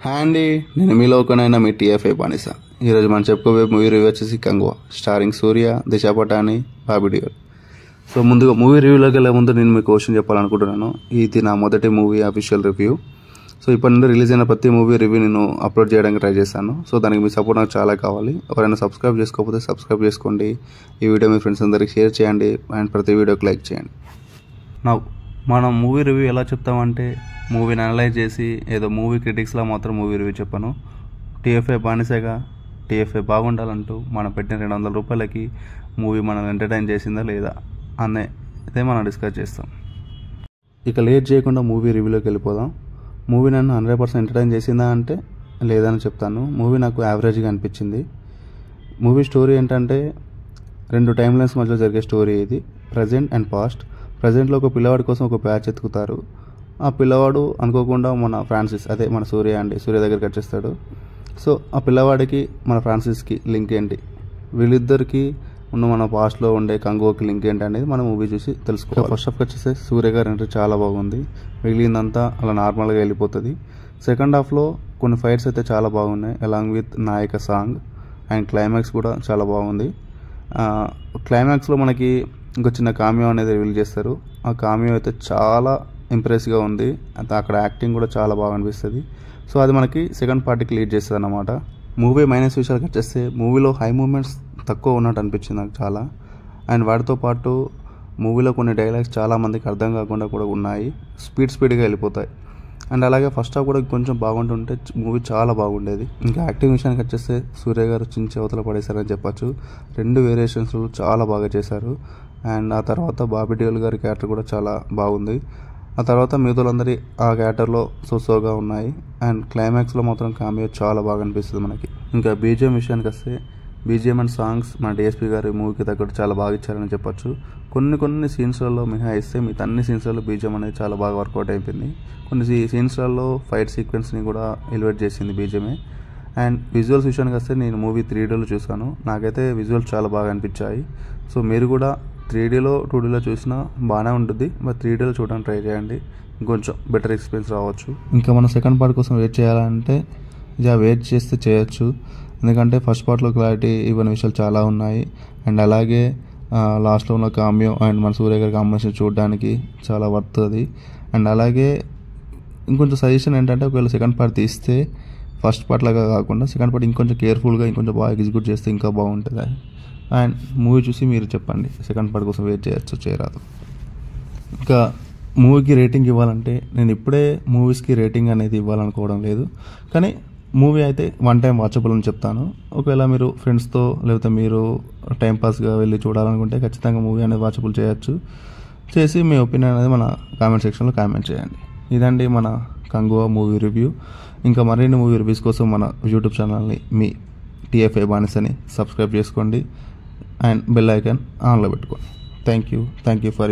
Hi అండి, నేను మీలో ఒకనైనా మీ టీఎఫ్ఐ బానిస. ఈరోజు మనం చెప్పుకోబోయే మూవీ రివ్యూ వచ్చేసి కంగువా, స్టారింగ్ సూర్య, దిశా పటాని, బాబీ డియోల్. సో ముందుగా మూవీ రివ్యూలోకి వెళ్ళే ముందు నేను మీకు క్వశ్చన్ చెప్పాలనుకుంటున్నాను. ఇది నా మొదటి మూవీ అఫీషియల్ రివ్యూ. సో ఇప్పటి నుండి రిలీజ్ అయిన ప్రతి మూవీ రివ్యూ నేను అప్లోడ్ చేయడానికి ట్రై చేస్తాను. సో దానికి మీ సపోర్ట్ నాకు చాలా కావాలి. ఎవరైనా సబ్స్క్రైబ్ చేసుకోకపోతే సబ్స్క్రైబ్ చేసుకోండి. ఈ వీడియో మీ ఫ్రెండ్స్ అందరికి షేర్ చేయండి అండ్ ప్రతి వీడియోకి లైక్ చేయండి. మనం మూవీ రివ్యూ ఎలా చెప్తామంటే, మూవీని అనలైజ్ చేసి ఏదో మూవీ క్రిటిక్స్లా మాత్రం మూవీ రివ్యూ చెప్పాను. టీఎఫ్ఐ బానిసగా టీఎఫ్ఐ బాగుండాలంటూ మనం పెట్టిన 200 రూపాయలకి మూవీ మనం ఎంటర్టైన్ చేసిందా లేదా అదే మనం డిస్కస్ చేస్తాం. ఇక లేట్ చేయకుండా మూవీ రివ్యూలోకి వెళ్ళిపోదాం. మూవీ నన్ను 100% ఎంటర్టైన్ చేసిందా అంటే లేదని చెప్తాను. మూవీ నాకు యావరేజ్గా అనిపించింది. మూవీ స్టోరీ ఏంటంటే 2 టైమ్ లైన్స్ మధ్యలో జరిగే స్టోరీ ఇది, ప్రజెంట్ అండ్ పాస్ట్. ప్రజెంట్లో ఒక పిల్లవాడి కోసం ఒక బ్యాచ్ ఎత్తుకుతారు. ఆ పిల్లవాడు అనుకోకుండా మన ఫ్రాన్సిస్, అదే మన సూర్య దగ్గరికి వచ్చేస్తాడు. సో ఆ పిల్లవాడికి మన ఫ్రాన్సిస్కి లింక్ ఏంటి, వీళ్ళిద్దరికి ఉన్న మన పాస్ట్లో ఉండే కంగువాకి లింక్ ఏంటి అనేది మనం మూవీ చూసి తెలుసుకోవాలి. ఫస్ట్ హాఫ్కి వచ్చేసి సూర్య గారి ఎంట్రీ చాలా బాగుంది. మిగిలిందంతా అలా నార్మల్గా వెళ్ళిపోతుంది. సెకండ్ హాఫ్లో కొన్ని ఫైట్స్ అయితే చాలా బాగున్నాయి, along with Nayaka song and climax కూడా చాలా బాగుంది. క్లైమాక్స్లో మనకి ఇంకో చిన్న కామియో అనేది రివీల్ చేస్తారు. ఆ కామియో అయితే చాలా ఇంప్రెస్గా ఉంది. అక్కడ యాక్టింగ్ కూడా చాలా బాగా అనిపిస్తుంది. సో అది మనకి సెకండ్ పార్ట్కి లీడ్ చేస్తుంది అన్నమాట. మూవీ మైనస్ విషయాలకు వచ్చేస్తే మూవీలో హై మూమెంట్స్ తక్కువ ఉన్నట్టు అనిపించింది నాకు చాలా. అండ్ వాటితో పాటు మూవీలో కొన్ని డైలాగ్స్ చాలా మందికి అర్థం కాకుండా కూడా ఉన్నాయి, స్పీడ్గా వెళ్ళిపోతాయి. అండ్ అలాగే ఫస్ట్ హాఫ్ కూడా కొంచెం బాగుంటుంటే మూవీ చాలా బాగుండేది. ఇంకా యాక్టింగ్ విషయానికి వచ్చేస్తే సూర్య గారు చించి అవతల పడేశారని చెప్పచ్చు. 2 వేరియేషన్స్లో చాలా బాగా చేశారు. అండ్ ఆ తర్వాత బాబీ డియోల్ గారి క్యారెక్టర్ కూడా చాలా బాగుంది. ఆ తర్వాత మిగతాలందరి ఆ క్యారెక్టర్లో సోగా ఉన్నాయి. అండ్ క్లైమాక్స్లో మాత్రం కామియో చాలా బాగా అనిపిస్తుంది మనకి. ఇంకా బీజిఎం విషయానికి వస్తే బీజిఎం అండ్ సాంగ్స్ మన డిఎస్పీ గారి మూవీకి తగ్గట్టు చాలా బాగా ఇచ్చారని చెప్పొచ్చు. కొన్ని సీన్స్లలో మినహాయిస్తే మిగతా అన్ని సీన్స్లలో బీజిఎం అనేది చాలా బాగా వర్కౌట్ అయిపోయింది. కొన్ని సీన్స్లలో ఫైట్ సీక్వెన్స్ని కూడా ఎలివేట్ చేసింది బీజిఎమే. అండ్ విజువల్స్ విషయానికి వస్తే నేను మూవీ 3Dలో చూసాను. నాకైతే విజువల్స్ చాలా బాగా అనిపించాయి. సో మీరు కూడా 3Dలో 2Dలో చూసినా బాగానే ఉంటుంది, బట్ 3Dలో చూడడానికి ట్రై చేయండి, ఇంకొంచెం బెటర్ ఎక్స్పీరియన్స్ రావచ్చు. ఇంకా మనం సెకండ్ పార్ట్ కోసం వెయిట్ చేయాలంటే వెయిట్ చేస్తే చేయొచ్చు, ఎందుకంటే ఫస్ట్ పార్ట్లో క్లారిటీ ఇవన్నీ విషయాలు చాలా ఉన్నాయి. అండ్ అలాగే లాస్ట్లో ఉన్న కామియో అండ్ మన సూర్య గారి కాంబినేషన్ చూడడానికి చాలా వర్త్ అది. అండ్ అలాగే ఇంకొంచెం సజెషన్ ఏంటంటే, ఒకవేళ సెకండ్ పార్ట్ తీస్తే ఫస్ట్ పార్ట్ లాగా కాకుండా సెకండ్ పార్ట్ ఇంకొంచెం కేర్ఫుల్గా ఇంకొంచెం బాగా ఎగ్జిక్యూట్ చేస్తే ఇంకా బాగుంటుంది. అండ్ మూవీ చూసి మీరు చెప్పండి సెకండ్ పార్ట్ కోసం వెయిట్ చేయొచ్చు చేయరాదు. ఇంకా మూవీకి రేటింగ్ ఇవ్వాలంటే నేను ఇప్పుడే మూవీస్కి రేటింగ్ అనేది ఇవ్వాలనుకోవడం లేదు, కానీ మూవీ అయితే 1 టైం వాచబుల్ అని చెప్తాను. ఒకవేళ మీరు ఫ్రెండ్స్తో లేకపోతే మీరు టైంపాస్గా వెళ్ళి చూడాలనుకుంటే ఖచ్చితంగా మూవీ అనేది వాచబుల్ చేయొచ్చు. చేసి మీ ఒపీనియన్ అనేది మన కామెంట్ సెక్షన్లో కామెంట్ చేయండి. ఇదండి మన కంగువా మూవీ రివ్యూ. ఇంకా మరిన్ని మూవీ రివ్యూస్ కోసం మన యూట్యూబ్ ఛానల్ని మీ టీఎఫ్ఐ బానిసని సబ్స్క్రైబ్ చేసుకోండి అండ్ బెల్ ఐకాన్ ఆన్లో పెట్టుకోండి. Thank you for